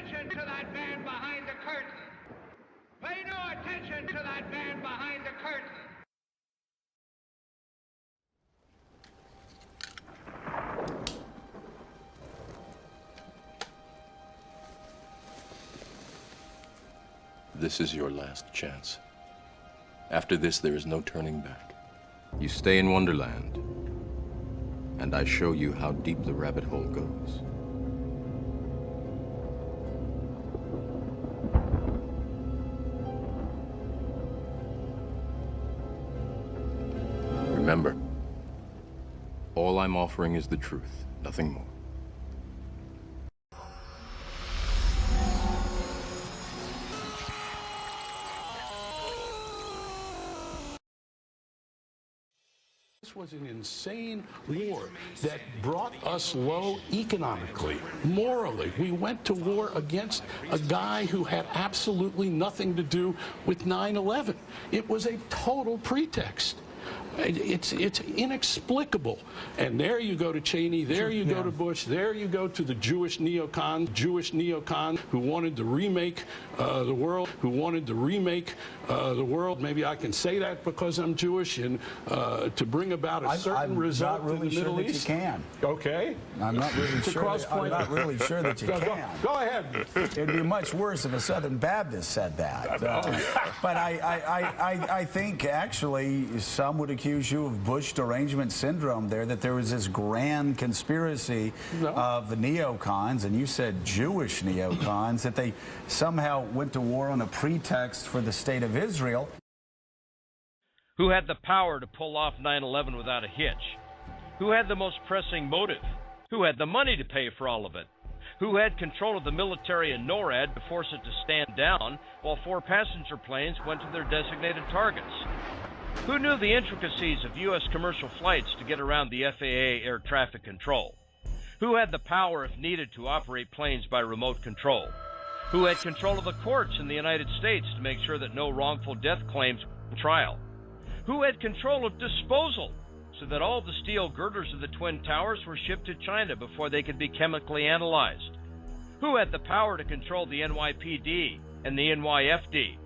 attention to that man behind the curtain. Pay no attention to that man behind the curtain. This is your last chance. After this, there is no turning back. You stay in Wonderland, and I show you how deep the rabbit hole goes. Remember, all I'm offering is the truth, nothing more. This was an insane war that brought us low economically, morally. We went to war against a guy who had absolutely nothing to do with 9/11. It was a total pretext. It's inexplicable. And there you go to Cheney, there you go to Bush, there you go to the Jewish neocon who wanted to remake the world, Maybe I can say that because I'm Jewish, and to bring about a certain result I'm not really in the Middle sure East. That you can. Okay. I'm not really sure. I'm not really sure that you can. Go ahead. It'd be much worse if a Southern Baptist said that. But I think actually some would accuse you of Bush derangement syndrome there, that there was this grand conspiracy of the neocons, and you said Jewish neocons, that they somehow went to war on a pretext for the state of Israel. Who had the power to pull off 9/11 without a hitch? Who had the most pressing motive? Who had the money to pay for all of it? Who had control of the military in NORAD to force it to stand down while 4 passenger planes went to their designated targets? Who knew the intricacies of U.S. commercial flights to get around the FAA air traffic control? Who had the power, if needed, to operate planes by remote control? Who had control of the courts in the United States to make sure that no wrongful death claims were on trial? Who had control of disposal so that all the steel girders of the Twin Towers were shipped to China before they could be chemically analyzed? Who had the power to control the NYPD and the NYFD?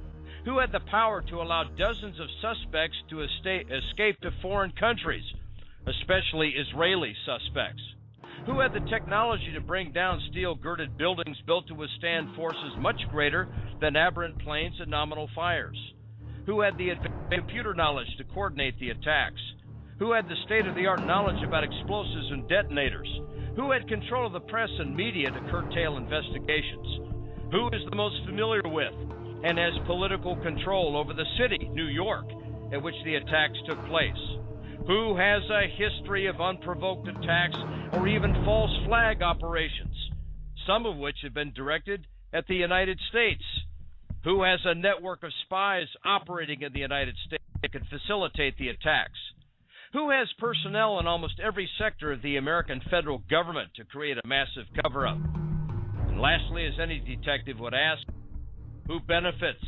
Who had the power to allow dozens of suspects to escape to foreign countries, especially Israeli suspects? Who had the technology to bring down steel-girded buildings built to withstand forces much greater than aberrant planes and nominal fires? Who had the advanced computer knowledge to coordinate the attacks? Who had the state-of-the-art knowledge about explosives and detonators? Who had control of the press and media to curtail investigations? Who is the most familiar with and has political control over the city, New York, at which the attacks took place? Who has a history of unprovoked attacks or even false flag operations, some of which have been directed at the United States? Who has a network of spies operating in the United States that could facilitate the attacks? Who has personnel in almost every sector of the American federal government to create a massive cover-up? And lastly, as any detective would ask, who benefits?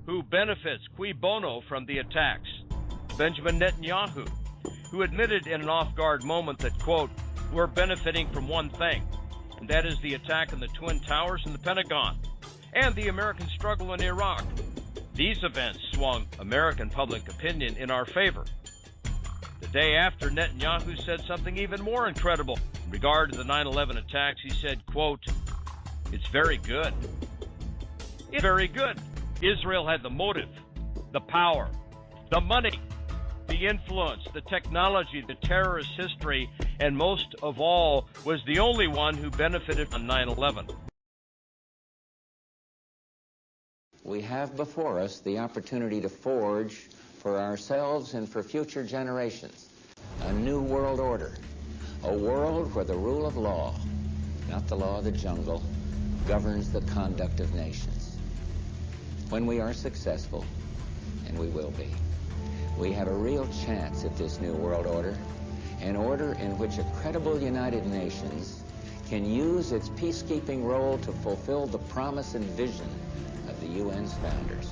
Who benefits, cui bono, from the attacks? Benjamin Netanyahu, who admitted in an off-guard moment that, quote, we're benefiting from one thing, and that is the attack on the Twin Towers and the Pentagon, and the American struggle in Iraq. These events swung American public opinion in our favor. The day after, Netanyahu said something even more incredible. In regard to the 9/11 attacks, he said, quote, it's very good. It's very good. Israel had the motive, the power, the money, the influence, the technology, the terrorist history, and most of all, was the only one who benefited from 9/11. We have before us the opportunity to forge for ourselves and for future generations a new world order, a world where the rule of law, not the law of the jungle, governs the conduct of nations. When we are successful, and we will be, we have a real chance at this new world order, an order in which a credible United Nations can use its peacekeeping role to fulfill the promise and vision of the UN's founders.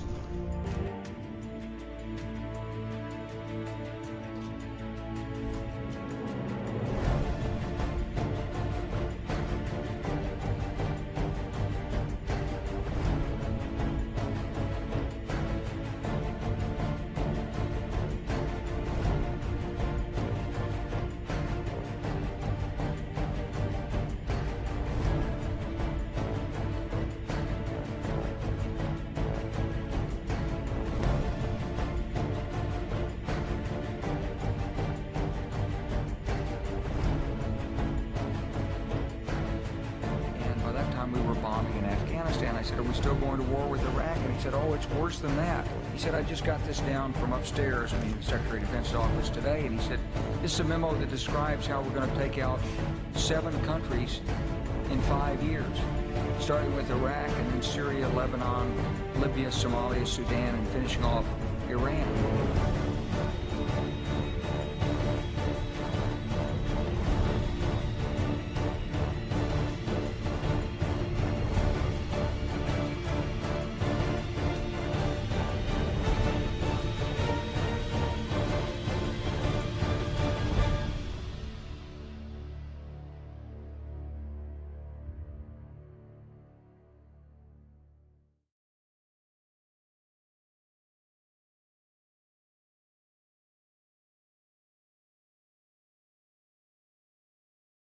bombing in Afghanistan. I said, are we still going to war with Iraq? And he said, oh, it's worse than that. He said, I just got this down from upstairs, I mean, the Secretary of Defense's office today, and he said, this is a memo that describes how we're going to take out 7 countries in 5 years, starting with Iraq and then Syria, Lebanon, Libya, Somalia, Sudan, and finishing off Iran.